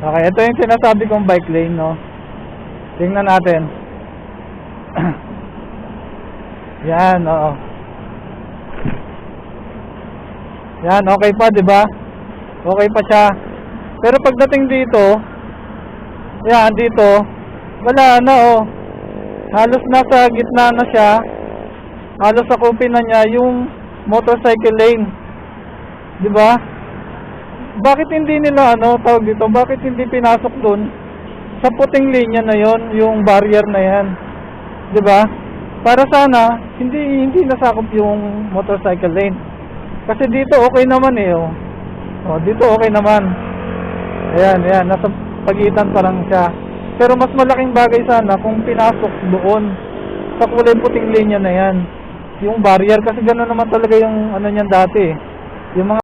Okay, ito yung sinasabi kong bike lane, no? Tingnan natin. Yan, oo. Yan, okay pa, di ba? Okay pa siya. Pero pagdating dito, yan, dito, wala na, oh. Halos nasa gitna na siya. Halos sakupin na niya yung motorcycle lane. Di ba? Bakit hindi nila, tawag dito, bakit hindi pinasok dun sa puting linya na yon, yung barrier na yan? Di ba? Para sana, hindi nasakop yung motorcycle lane. Kasi dito okay naman eh, oh. Oh, dito okay naman. Ayan, nasa pagitan pa lang siya. Pero mas malaking bagay sana kung pinasok doon sa kulay puting linya na yan, yung barrier, kasi gano'n naman talaga yung niyan dati eh. Yung mga